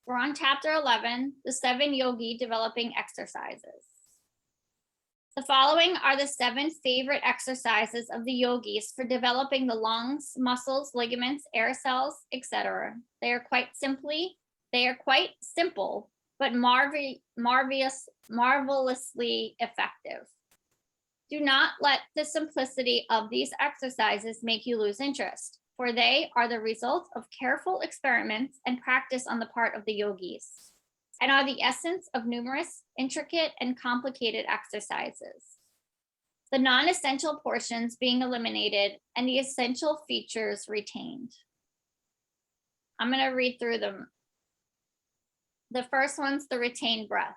We're on chapter 11, the 7 yogi developing exercises. The following are the 7 favorite exercises of the yogis for developing the lungs, muscles, ligaments, air cells, etc. They are quite simple, but marvelously effective. Do not let the simplicity of these exercises make you lose interest, for they are the result of careful experiments and practice on the part of the yogis, and are the essence of numerous, intricate, and complicated exercises. The non-essential portions being eliminated and the essential features retained. I'm going to read through them. The first one's the retained breath.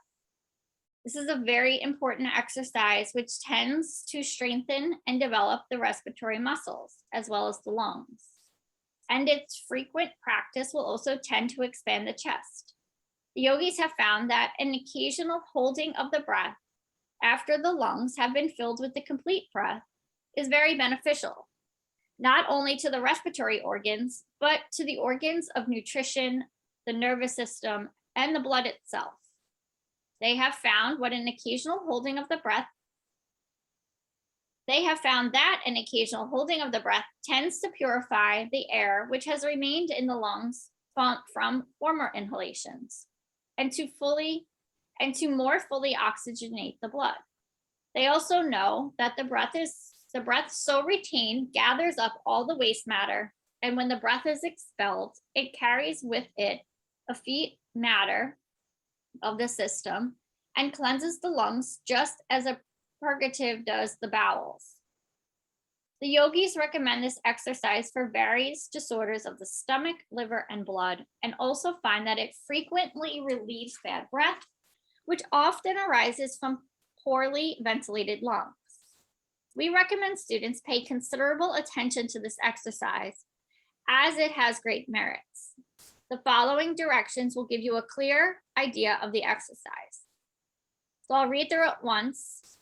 This is a very important exercise which tends to strengthen and develop the respiratory muscles as well as the lungs. And its frequent practice will also tend to expand the chest. The yogis have found that an occasional holding of the breath after the lungs have been filled with the complete breath is very beneficial, not only to the respiratory organs, but to the organs of nutrition, the nervous system, and the blood itself. They have found that an occasional holding of the breath tends to purify the air which has remained in the lungs from former inhalations, and to more fully oxygenate the blood. They also know that the breath so retained gathers up all the waste matter, and when the breath is expelled, it carries with it a feet matter of the system and cleanses the lungs just as a purgative does the bowels. The yogis recommend this exercise for various disorders of the stomach, liver, and blood, and also find that it frequently relieves bad breath, which often arises from poorly ventilated lungs. We recommend students pay considerable attention to this exercise as it has great merits. The following directions will give you a clear idea of the exercise. So I'll read through it once,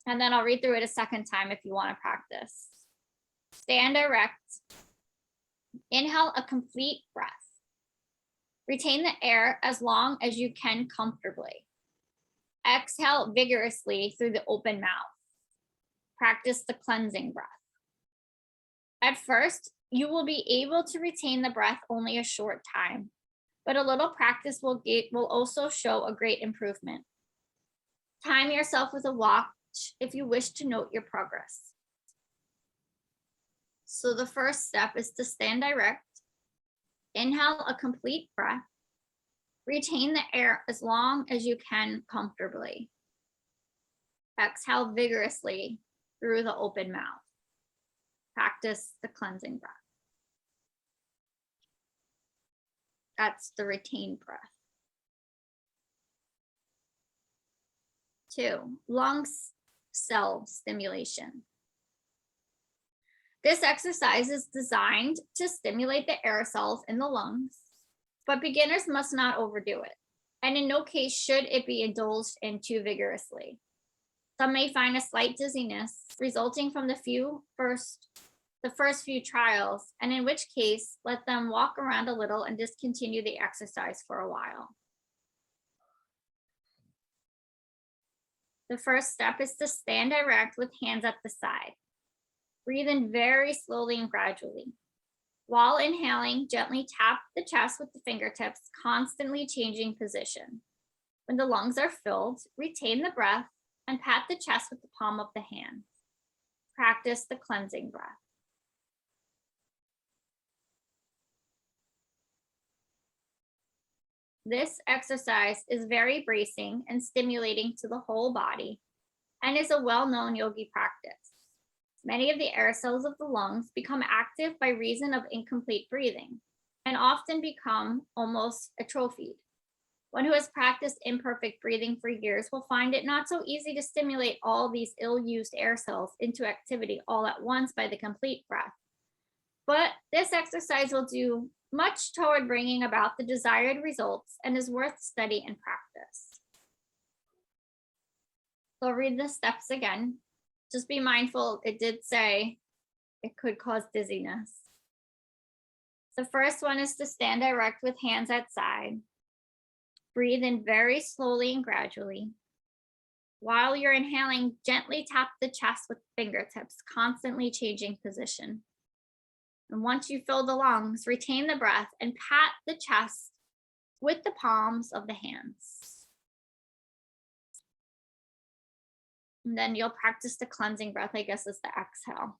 and then I'll read through it a second time if you want to practice. Stand erect. Inhale a complete breath. Retain the air as long as you can comfortably. Exhale vigorously through the open mouth. Practice the cleansing breath. At first, you will be able to retain the breath only a short time, but a little practice will also show a great improvement. Time yourself with a watch if you wish to note your progress. So the first step is to stand erect. Inhale a complete breath. Retain the air as long as you can comfortably. Exhale vigorously through the open mouth. Practice the cleansing breath. That's the retained breath. 2, lung cell stimulation. This exercise is designed to stimulate the air cells in the lungs, but beginners must not overdo it, and in no case should it be indulged in too vigorously. Some may find a slight dizziness resulting from the first few trials, and in which case, let them walk around a little and discontinue the exercise for a while. The first step is to stand erect with hands at the side. Breathe in very slowly and gradually. While inhaling, gently tap the chest with the fingertips, constantly changing position. When the lungs are filled, retain the breath and pat the chest with the palm of the hand. Practice the cleansing breath. This exercise is very bracing and stimulating to the whole body and is a well-known yogi practice. Many of the air cells of the lungs become active by reason of incomplete breathing and often become almost atrophied. One who has practiced imperfect breathing for years will find it not so easy to stimulate all these ill-used air cells into activity all at once by the complete breath. But this exercise will do much toward bringing about the desired results and is worth study and practice. So I'll read the steps again. Just be mindful, it did say it could cause dizziness. The first one is to stand erect with hands at side. Breathe in very slowly and gradually. While you're inhaling, gently tap the chest with fingertips, constantly changing position. And once you fill the lungs, retain the breath and pat the chest with the palms of the hands. And then you'll practice the cleansing breath, I guess, is the exhale.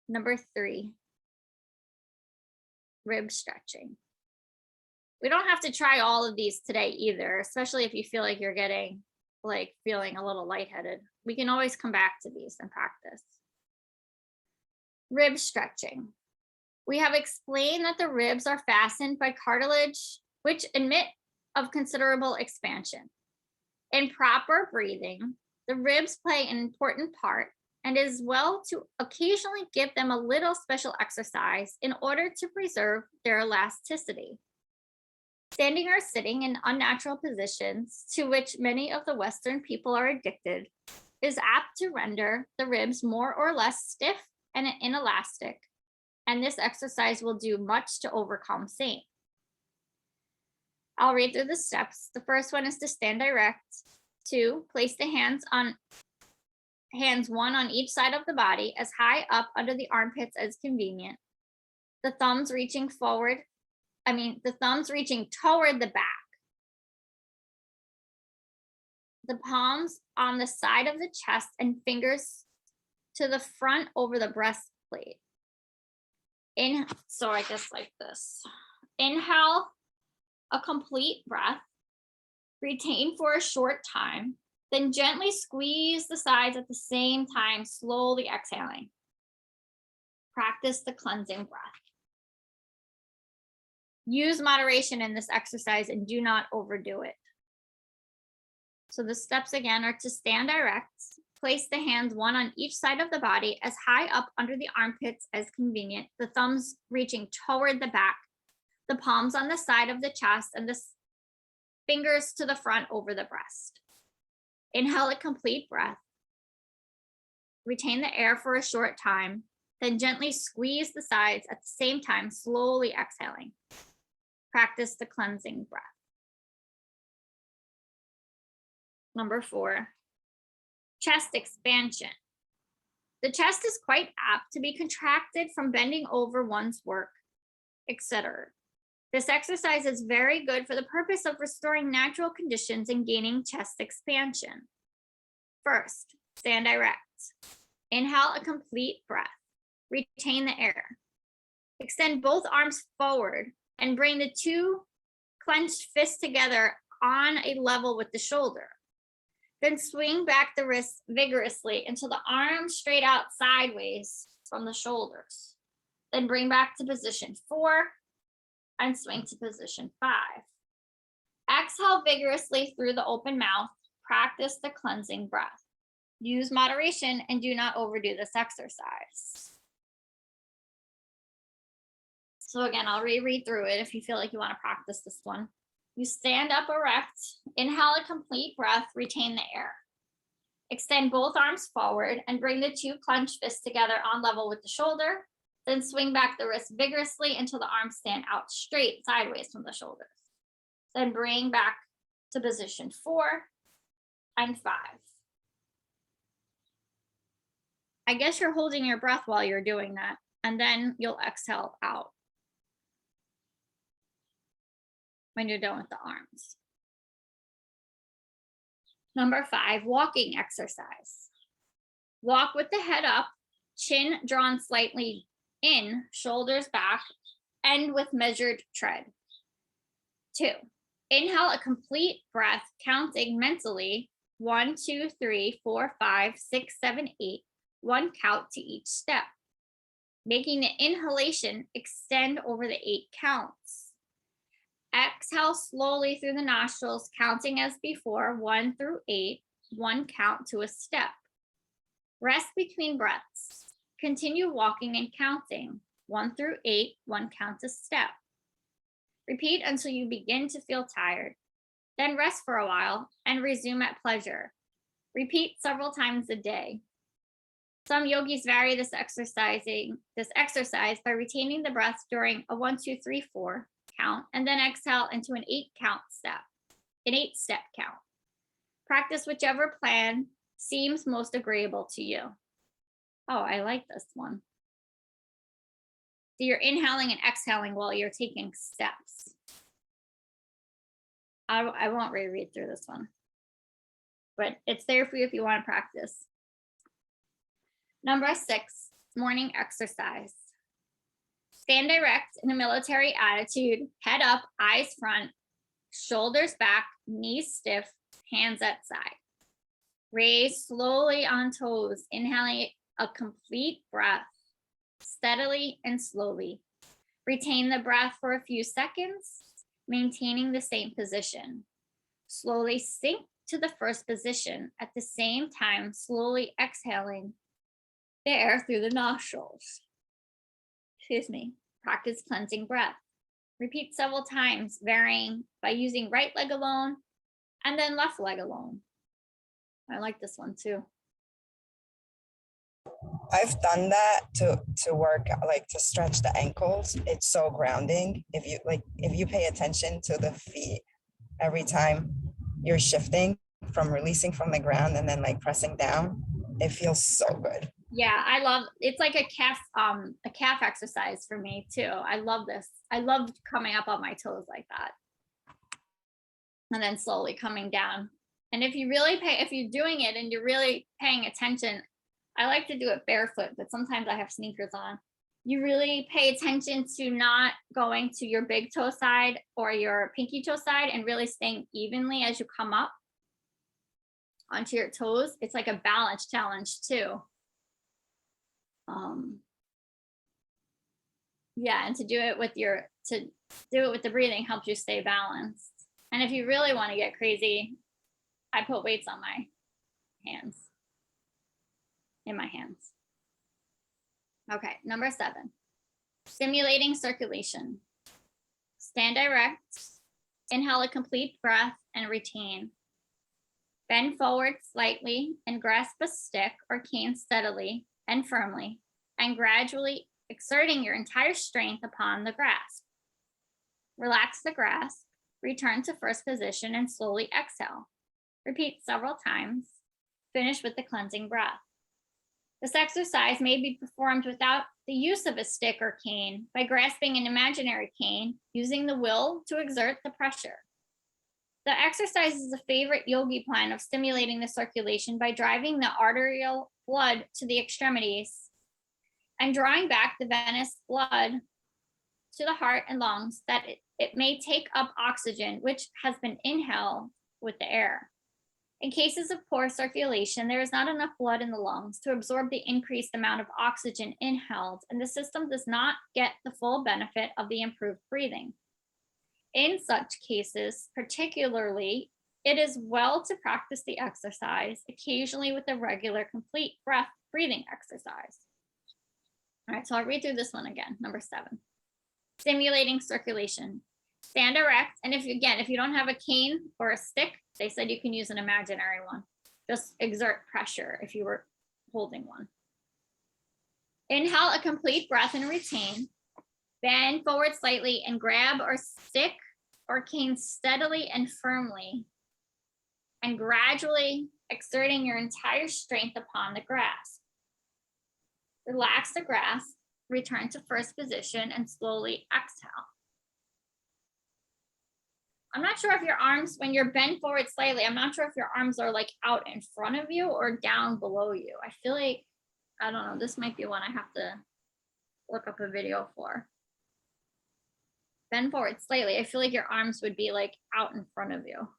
Number 3, rib stretching. We don't have to try all of these today either, especially if you feel like you're getting feeling a little lightheaded. We can always come back to these and practice. Rib stretching. We have explained that the ribs are fastened by cartilage, which admit of considerable expansion. In proper breathing, the ribs play an important part, and it is well to occasionally give them a little special exercise in order to preserve their elasticity. Standing or sitting in unnatural positions, to which many of the Western people are addicted, is apt to render the ribs more or less stiff and inelastic, and this exercise will do much to overcome same. I'll read through the steps. The first one is to stand erect. 2, place the hands, one on each side of the body, as high up under the armpits as convenient. The thumbs reaching toward the back. The palms on the side of the chest and fingers to the front over the breastplate. So I guess like this. Inhale a complete breath. Retain for a short time. Then gently squeeze the sides at the same time, slowly exhaling. Practice the cleansing breath. Use moderation in this exercise and do not overdo it. So the steps again are to stand erect, place the hands one on each side of the body as high up under the armpits as convenient, the thumbs reaching toward the back, the palms on the side of the chest and the fingers to the front over the breast. Inhale a complete breath. Retain the air for a short time, then gently squeeze the sides at the same time, slowly exhaling. Practice the cleansing breath. Number 4, chest expansion. The chest is quite apt to be contracted from bending over one's work, etc. This exercise is very good for the purpose of restoring natural conditions and gaining chest expansion. First, stand erect. Inhale a complete breath. Retain the air. Extend both arms forward and bring the 2 clenched fists together on a level with the shoulder. Then swing back the wrists vigorously until the arms straight out sideways from the shoulders. Then bring back to position 4 and swing to position 5. Exhale vigorously through the open mouth. Practice the cleansing breath. Use moderation and do not overdo this exercise. So again, I'll reread through it if you feel like you want to practice this one. You stand up erect, inhale a complete breath, retain the air. Extend both arms forward and bring the 2 clenched fists together on level with the shoulder. Then swing back the wrist vigorously until the arms stand out straight sideways from the shoulders. Then bring back to position 4 and 5. I guess you're holding your breath while you're doing that, and then you'll exhale out when you're done with the arms. Number 5, walking exercise. Walk with the head up, chin drawn slightly in, shoulders back, and with measured tread. 2, inhale a complete breath, counting mentally 1, 2, 3, 4, 5, 6, 7, 8, 1 count to each step. Making the inhalation extend over the 8 counts. Exhale slowly through the nostrils, counting as before, 1 through 8, 1 count to a step. Rest between breaths. Continue walking and counting, 1 through 8, 1 count a step. Repeat until you begin to feel tired. Then rest for a while and resume at pleasure. Repeat several times a day. Some yogis vary this exercise by retaining the breath during a 1, 2, 3, 4 count, and then exhale into an 8-step count. Practice whichever plan seems most agreeable to you. Oh, I like this one. So you're inhaling and exhaling while you're taking steps. I won't reread through this one, but it's there for you if you want to practice. Number 6, morning exercise. Stand erect in a military attitude, head up, eyes front, shoulders back, knees stiff, hands at side. Raise slowly on toes, inhaling a complete breath, steadily and slowly. Retain the breath for a few seconds, maintaining the same position. Slowly sink to the first position, at the same time slowly exhaling the air through the nostrils. Excuse me. Practice cleansing breath. Repeat several times, varying by using right leg alone and then left leg alone. I like this one too. I've done that to work, like to stretch the ankles. It's so grounding. If you pay attention to the feet every time you're shifting from releasing from the ground and then like pressing down, it feels so good. Yeah, I love it's like a calf exercise for me too. I love this. I love coming up on my toes like that. And then slowly coming down. And if you're doing it and you're really paying attention, I like to do it barefoot, but sometimes I have sneakers on. You really pay attention to not going to your big toe side or your pinky toe side and really staying evenly as you come up onto your toes. It's like a balance challenge too. Yeah, and to do it with the breathing helps you stay balanced. And if you really want to get crazy, I put weights on my hands. In my hands. Okay, number 7. Stimulating circulation. Stand erect, inhale a complete breath and retain. Bend forward slightly and grasp a stick or cane steadily and firmly, and gradually exerting your entire strength upon the grasp. Relax the grasp, return to first position and slowly exhale. Repeat several times. Finish with the cleansing breath. This exercise may be performed without the use of a stick or cane by grasping an imaginary cane, using the will to exert the pressure. The exercise is a favorite yogi plan of stimulating the circulation by driving the arterial blood to the extremities and drawing back the venous blood to the heart and lungs, that it may take up oxygen, which has been inhaled with the air. In cases of poor circulation, there is not enough blood in the lungs to absorb the increased amount of oxygen inhaled, and the system does not get the full benefit of the improved breathing. In such cases, particularly, it is well to practice the exercise occasionally with a regular complete breath breathing exercise. All right, so I'll read through this one again. Number 7, stimulating circulation. Stand erect, and if you don't have a cane or a stick, they said you can use an imaginary one. Just exert pressure if you were holding one. Inhale a complete breath and retain. Bend forward slightly and grab or stick or cane steadily and firmly, and gradually exerting your entire strength upon the grasp. Relax the grasp, return to first position, and slowly exhale. I'm not sure if your arms, when you're bent forward slightly, I'm not sure if your arms are like out in front of you or down below you. I feel like, I don't know, this might be one I have to look up a video for. Bend forward slightly. I feel like your arms would be like out in front of you.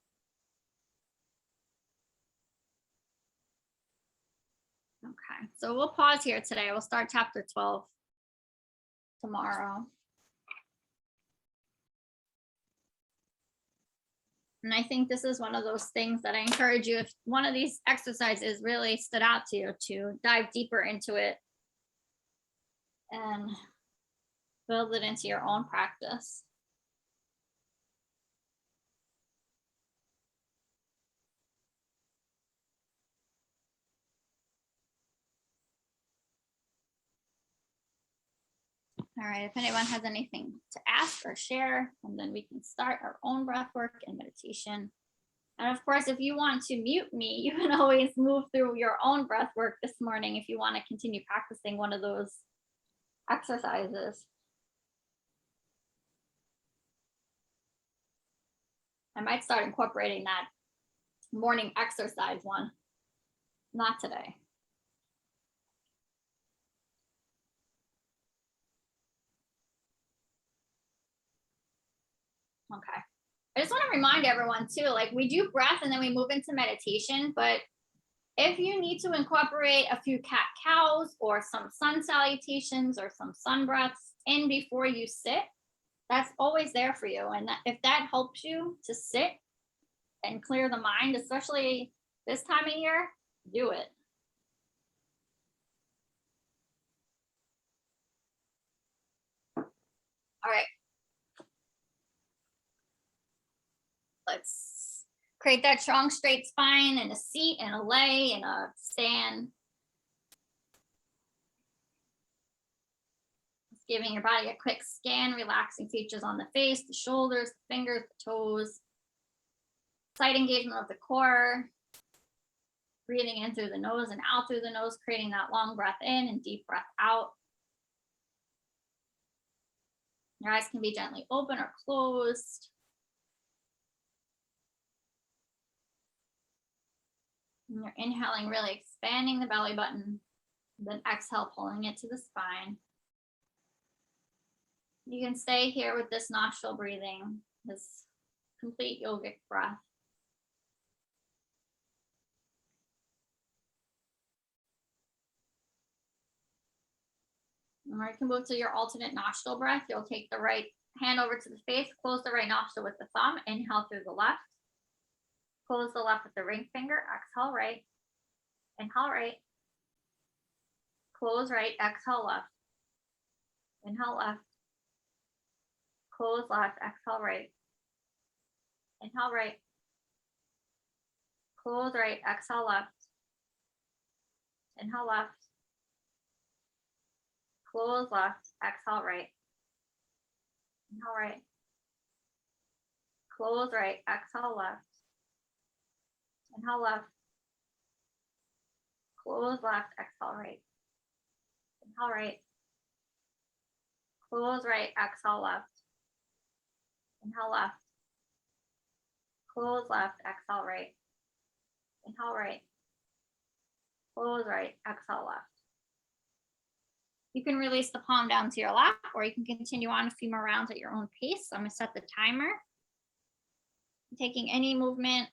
Okay, so we'll pause here today. We'll start chapter 12 tomorrow. And I think this is one of those things that I encourage you, if one of these exercises really stood out to you, to dive deeper into it and build it into your own practice. All right, if anyone has anything to ask or share, and then we can start our own breath work and meditation. And of course, if you want to mute me, you can always move through your own breath work this morning if you want to continue practicing one of those exercises. I might start incorporating that morning exercise one. Not today. Okay. I just want to remind everyone too, like we do breath and then we move into meditation, but if you need to incorporate a few cat cows or some sun salutations or some sun breaths in before you sit, that's always there for you. And if that helps you to sit and clear the mind, especially this time of year, do it. All right. Let's create that strong straight spine in a seat and a lay and a stand. Just giving your body a quick scan, relaxing features on the face, the shoulders, the fingers, the toes. Slight engagement of the core. Breathing in through the nose and out through the nose, creating that long breath in and deep breath out. Your eyes can be gently open or closed. And you're inhaling, really expanding the belly button. Then exhale, pulling it to the spine. You can stay here with this nostril breathing, this complete yogic breath. Or you can move to your alternate nostril breath. You'll take the right hand over to the face, close the right nostril with the thumb, inhale through the left. Close the left with the ring finger, exhale right. Inhale right. Close right, exhale left. Inhale left. Close left, exhale right. Inhale right. Close right, exhale left. Inhale left. Close left, exhale right. Inhale right. Close right, exhale left. Inhale left. Close left, exhale right. Inhale right. Close right, exhale left. Inhale left. Close left, exhale right. Inhale right. Close right, exhale left. You can release the palm down to your lap, or you can continue on a few more rounds at your own pace. I'm going to set the timer. Taking any movement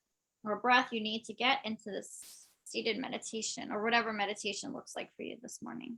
or breath you need to get into this seated meditation, or whatever meditation looks like for you this morning.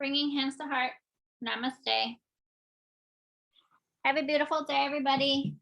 bringing hands to heart. Namaste. Have a beautiful day, everybody.